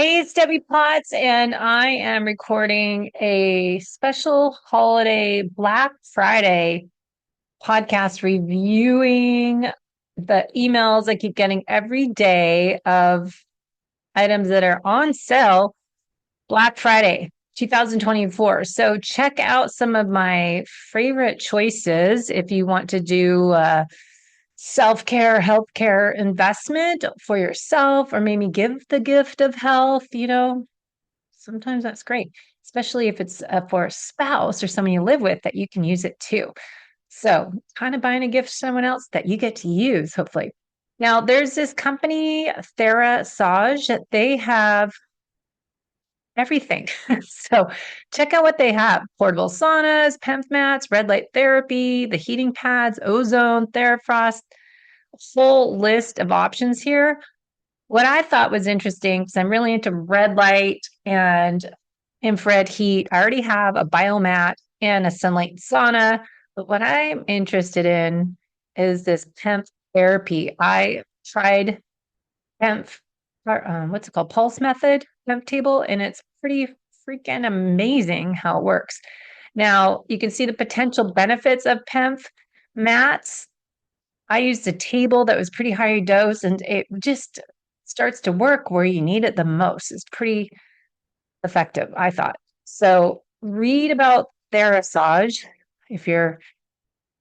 Hey, it's Debbie Potts, and I am recording a special holiday Black Friday podcast reviewing the emails I keep getting every day of items that are on sale Black Friday 2024. So check out some of my favorite choices if you want to do self-care, healthcare investment for yourself, or maybe give the gift of health, sometimes that's great, especially if it's for a spouse or someone you live with that you can use it too. So, kind of buying a gift for someone else that you get to use, hopefully. Now, there's this company, TheraSage, that they have everything. So, check out what they have: portable saunas, PEMF mats, red light therapy, the heating pads, ozone, TheraFrost, a full list of options here. What I thought was interesting, because I'm really into red light and infrared heat. I already have a biomat and a sunlight sauna, but what I'm interested in is this PEMF therapy. I tried PEMF, what's it called? Pulse method PEMF table, and it's pretty freaking amazing how it works. Now, you can see the potential benefits of PEMF mats. I used a table that was pretty high dose, and it just starts to work where you need it the most. It's pretty effective, I thought. So read about Therasage if you're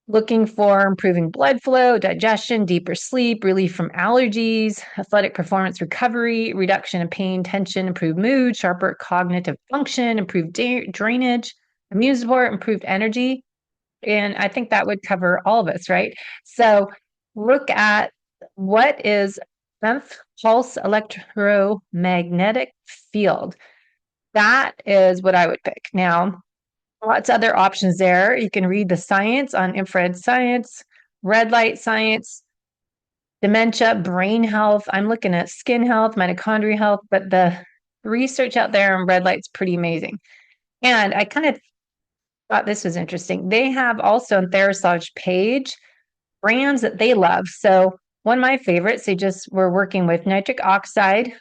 looking for improving blood flow, digestion, deeper sleep, relief from allergies, athletic performance recovery, reduction in pain, tension, improved mood, sharper cognitive function, improved drainage, immune support, improved energy. And I think that would cover all of us, right? So look at what is pulse electromagnetic field. That is what I would pick. Now, lots of other options there. You can read the science on infrared science, red light science, dementia, brain health. I'm looking at skin health, mitochondria health, but the research out there on red light's pretty amazing. And I kind of thought this was interesting. They have also on Therasage page brands that they love. So one of my favorites, they just were working with nitric oxide.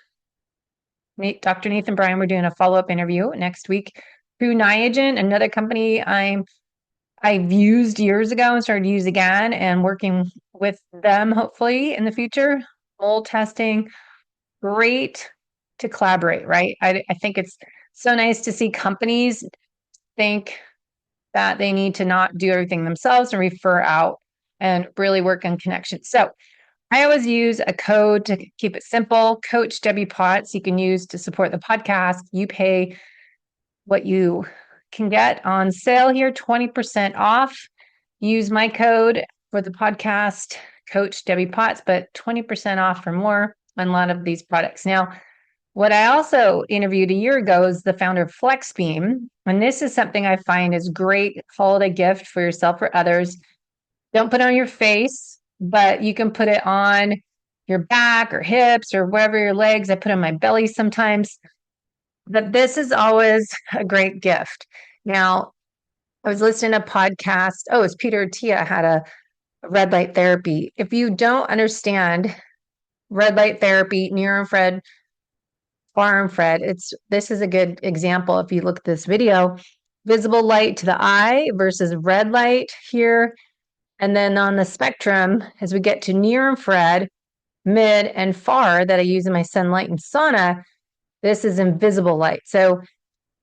Dr. Nathan Bryan, we're doing a follow-up interview next week. True Niagen, another company I've used years ago and started to use again, and working with them hopefully in the future. Mold testing, great to collaborate, right? I think it's so nice to see companies think that they need to not do everything themselves and refer out and really work on connections. So I always use a code to keep it simple. Coach Debbie Potts, you can use to support the podcast. You pay what you can get on sale here, 20% off. Use my code for the podcast, Coach Debbie Potts, but 20% off for more on a lot of these products. Now, what I also interviewed a year ago is the founder of FlexBeam. And this is something I find is great holiday gift for yourself or others. Don't put it on your face, but you can put it on your back or hips or wherever your legs. I put it on my belly sometimes. But this is always a great gift. Now, I was listening to a podcast. Oh, it's Peter Attia had a red light therapy. If you don't understand red light therapy, near infrared, far infrared, this is a good example. If you look at this video, visible light to the eye versus red light here. And then on the spectrum, as we get to near infrared, mid, and far that I use in my sunlight and sauna, this is invisible light. So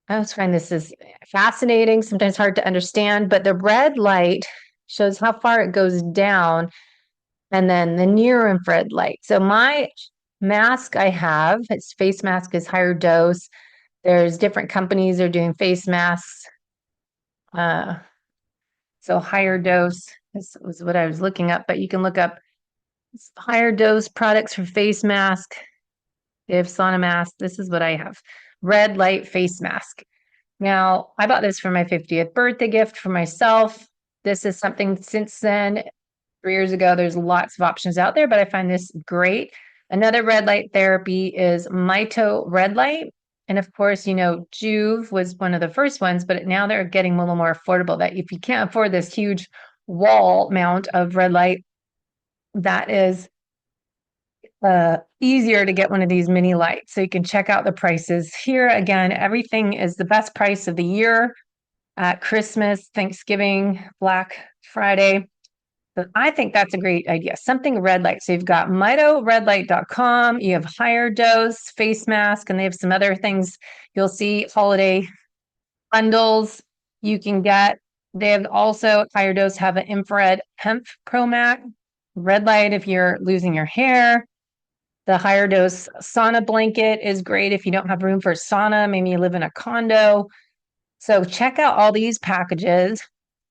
I always find this is fascinating, sometimes hard to understand, but the red light shows how far it goes down, and then the near infrared light. So my mask I have, its face mask is higher dose. There's different companies are doing face masks. So higher dose was what I was looking up, but you can look up higher dose products for face mask. They have sauna mask. This is what I have. Red light face mask. Now, I bought this for my 50th birthday gift for myself. This is something since then, 3 years ago, there's lots of options out there, but I find this great. Another red light therapy is Mito Red Light. And of course, Juve was one of the first ones, but now they're getting a little more affordable. That if you can't afford this huge wall mount of red light, that is easier to get one of these mini lights. So you can check out the prices here. Again, everything is the best price of the year at Christmas, Thanksgiving, Black Friday. But I think that's a great idea. Something red light. So you've got mitoredlight.com, you have higher dose face mask, and they have some other things. You'll see holiday bundles you can get. They have also higher dose have an infrared hemp pro mat, red light if you're losing your hair. The higher dose sauna blanket is great if you don't have room for sauna. Maybe you live in a condo. So check out all these packages.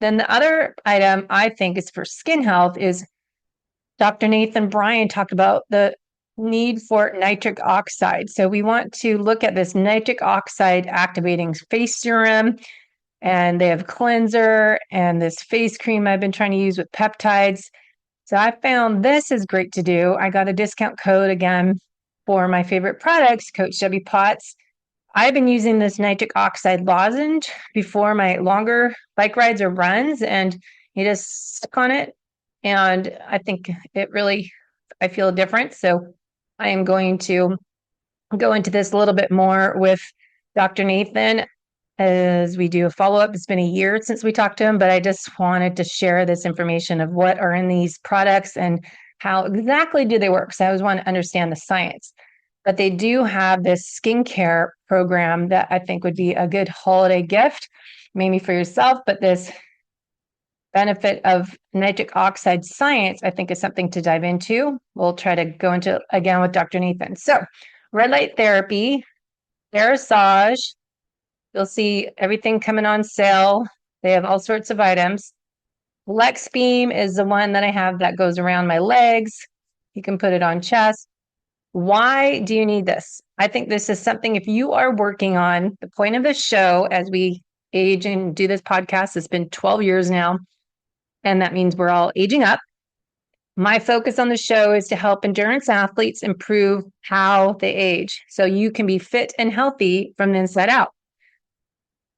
Then the other item I think is for skin health is Dr. Nathan Bryan talked about the need for nitric oxide. So we want to look at this nitric oxide activating face serum, and they have cleanser and this face cream I've been trying to use with peptides. So I found this is great to do. I got a discount code again for my favorite products, Coach Debbie Potts. I've been using this nitric oxide lozenge before my longer bike rides or runs, and you just stick on it. And I think it really, I feel a difference. So I am going to go into this a little bit more with Dr. Nathan as we do a follow-up. It's been a year since we talked to him, but I just wanted to share this information of what are in these products and how exactly do they work. So I always want to understand the science. But they do have this skincare program that I think would be a good holiday gift, maybe for yourself, but this benefit of nitric oxide science, I think, is something to dive into. We'll try to go into again with Dr. Nathan. So red light therapy, aerosage, you'll see everything coming on sale. They have all sorts of items. Flex beam is the one that I have that goes around my legs. You can put it on chest. Why do you need this? I think this is something, if you are working on the point of the show as we age and do this podcast, it's been 12 years now, and that means we're all aging up. My focus on the show is to help endurance athletes improve how they age so you can be fit and healthy from the inside out.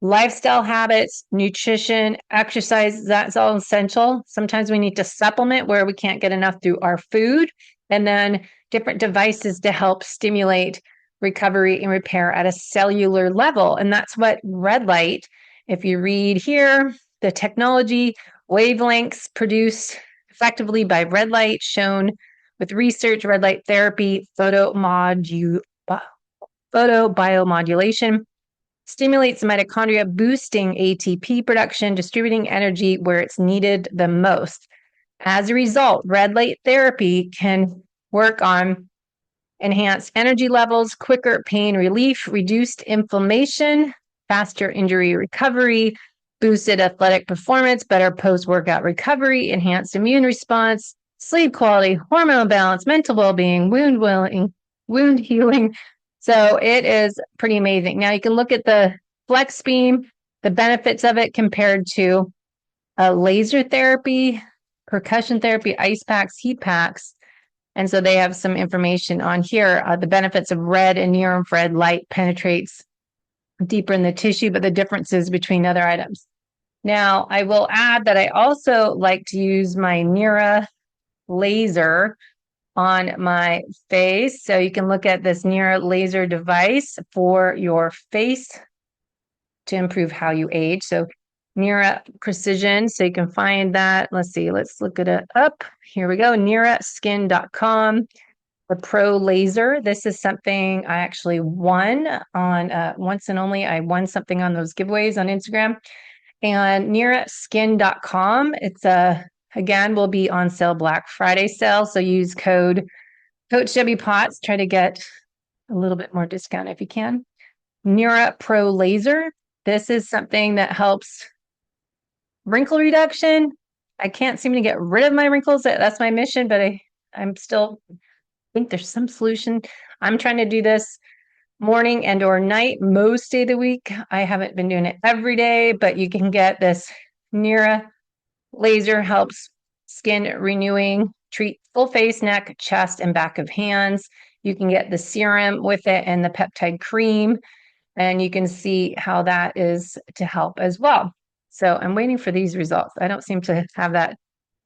Lifestyle habits, nutrition, exercise, that's all essential. Sometimes we need to supplement where we can't get enough through our food, and then different devices to help stimulate recovery and repair at a cellular level. And that's what red light, if you read here, the technology, wavelengths produced effectively by red light shown with research, red light therapy, photobiomodulation, stimulates mitochondria, boosting ATP production, distributing energy where it's needed the most. As a result, red light therapy can work on enhanced energy levels, quicker pain relief, reduced inflammation, faster injury recovery, boosted athletic performance, better post-workout recovery, enhanced immune response, sleep quality, hormone balance, mental well-being, wound healing. So it is pretty amazing. Now you can look at the flex beam, the benefits of it compared to laser therapy, percussion therapy, ice packs, heat packs. And so they have some information on here. The benefits of red and near infrared light penetrates deeper in the tissue, but the differences between other items. Now, I will add that I also like to use my Nira laser on my face. So you can look at this Nira laser device for your face to improve how you age. So Nira Precision, so you can find that. Let's see, let's look it up. Here we go, niraskin.com. The Pro Laser. This is something I actually won on once and only. I won something on those giveaways on Instagram. And niraskin.com. It's again, will be on sale Black Friday sale. So use code Coach Debbie Potts. Try to get a little bit more discount if you can. Nira Pro Laser. This is something that helps wrinkle reduction. I can't seem to get rid of my wrinkles. That's my mission, but I'm still think there's some solution. I'm trying to do this morning and or night most day of the week. I haven't been doing it every day, but you can get this Nira laser, helps skin renewing, treat full face, neck, chest, and back of hands. You can get the serum with it and the peptide cream, and you can see how that is to help as well. So I'm waiting for these results. I don't seem to have that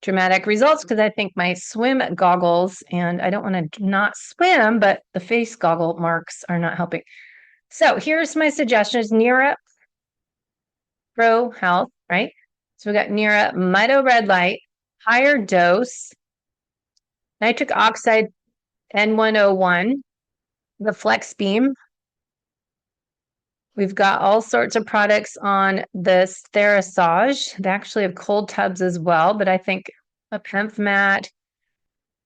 dramatic results because I think my swim goggles, and I don't want to not swim, but the face goggle marks are not helping. So here's my suggestions. Nira Pro Health, right? So we got Nira Mito Red Light, higher dose, nitric oxide N101, the Flex Beam. We've got all sorts of products on this Therasage. They actually have cold tubs as well, but I think a Pemf mat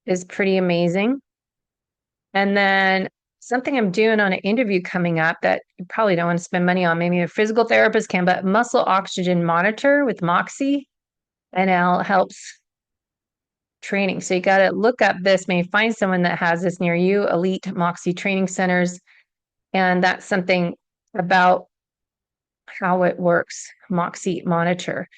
is pretty amazing. And then something I'm doing on an interview coming up that you probably don't want to spend money on, maybe a physical therapist can, but muscle oxygen monitor with Moxie, and it helps training. So you got to look up this, maybe find someone that has this near you, Elite Moxie Training Centers. And that's something about how it works, Moxie monitor.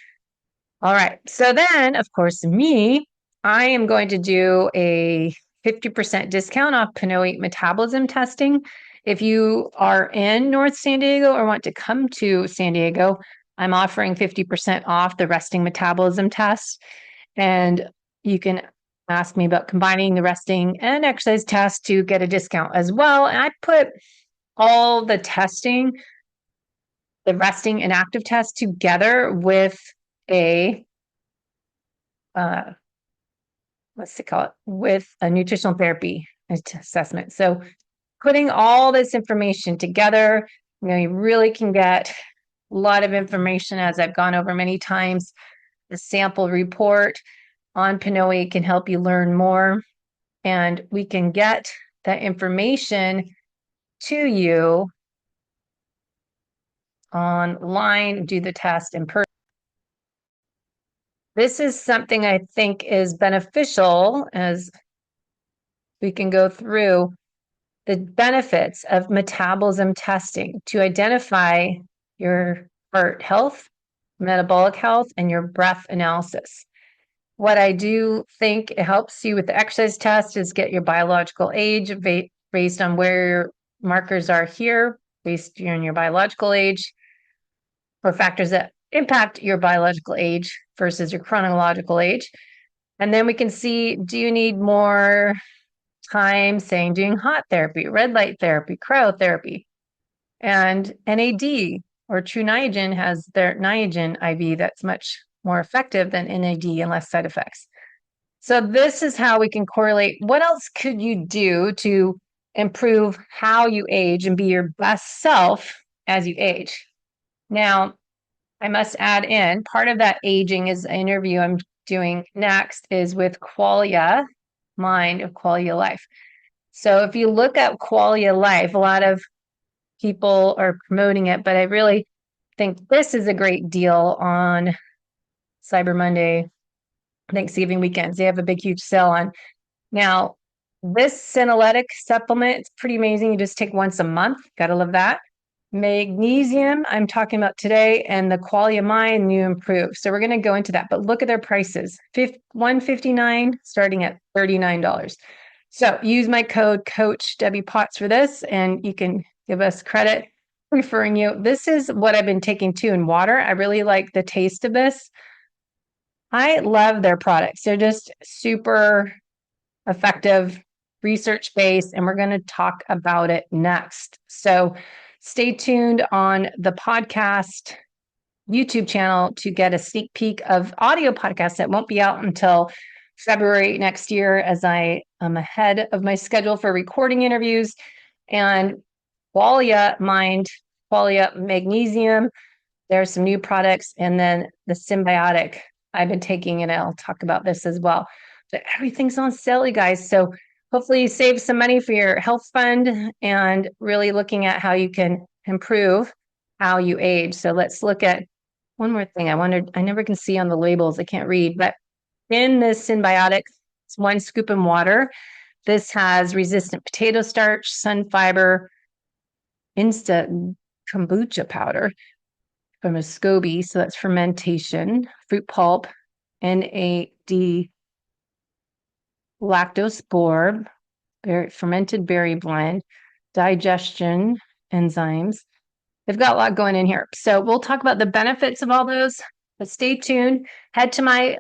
All right. So then, of course, I am going to do a 50% discount off Pinoe metabolism testing. If you are in North San Diego or want to come to San Diego, I'm offering 50% off the resting metabolism test. And you can ask me about combining the resting and exercise test to get a discount as well. And I put all the testing, the resting and active test together with a what's it called, with a nutritional therapy assessment. So putting all this information together, you really can get a lot of information, as I've gone over many times. The sample report on Pinoe can help you learn more, and we can get that information to you online, do the test in person. This is something I think is beneficial as we can go through the benefits of metabolism testing to identify your heart health, metabolic health, and your breath analysis. What I do think it helps you with the exercise test is get your biological age based on where your markers are here, based on your biological age, or factors that impact your biological age versus your chronological age. And then we can see, do you need more time, saying, doing hot therapy, red light therapy, cryotherapy, and NAD or True Niagen has their Niagen IV that's much more effective than NAD and less side effects. So this is how we can correlate. What else could you do to improve how you age and be your best self as you age? Now, I must add in part of that aging is an interview I'm doing next is with Qualia Mind of Qualia Life. So if you look at Qualia Life, a lot of people are promoting it, but I really think this is a great deal on Cyber Monday, Thanksgiving weekends. They have a big, huge sale on. Now, this senolytic supplement, it's pretty amazing. You just take once a month. Gotta love that. Magnesium, I'm talking about today, and the Qualia Mind, you improve. So we're going to go into that, but look at their prices. $159 starting at $39. So use my code COACHDEBBIEPOTTS for this, and you can give us credit referring you. This is what I've been taking too in water. I really like the taste of this. I love their products. They're just super effective, research-based, and we're going to talk about it next. So stay tuned on the podcast YouTube channel to get a sneak peek of audio podcasts that won't be out until February next year, as I am ahead of my schedule for recording interviews. And Qualia Mind, Qualia Magnesium, there's some new products, and then the Symbiotic I've been taking, and I'll talk about this as well. But everything's on sale, you guys. So hopefully you save some money for your health fund and really looking at how you can improve how you age. So let's look at one more thing. I never can see on the labels. I can't read, but in this Symbiotic, it's 1 scoop in water. This has resistant potato starch, sun fiber, instant kombucha powder from a SCOBY, so that's fermentation, fruit pulp, NAD, lactospore, fermented berry blend, digestion enzymes. They've got a lot going in here. So we'll talk about the benefits of all those, but stay tuned. Head to my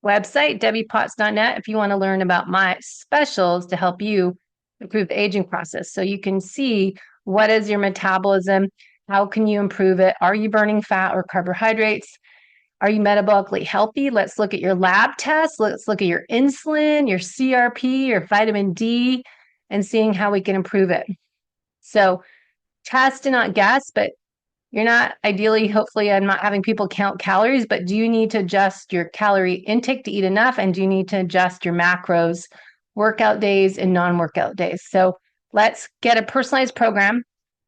website, debbiepotts.net, if you want to learn about my specials to help you improve the aging process. So you can see what is your metabolism, how can you improve it? Are you burning fat or carbohydrates? Are you metabolically healthy? Let's look at your lab tests. Let's look at your insulin, your CRP, your vitamin D, and seeing how we can improve it. So test and not guess, but you're not ideally, hopefully, I'm not having people count calories, but do you need to adjust your calorie intake to eat enough? And do you need to adjust your macros, workout days and non-workout days? So let's get a personalized program,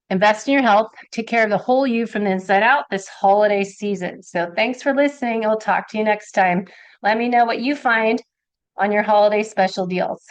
invest in your health, take care of the whole you from the inside out this holiday season. So thanks for listening. I'll talk to you next time. Let me know what you find on your holiday special deals.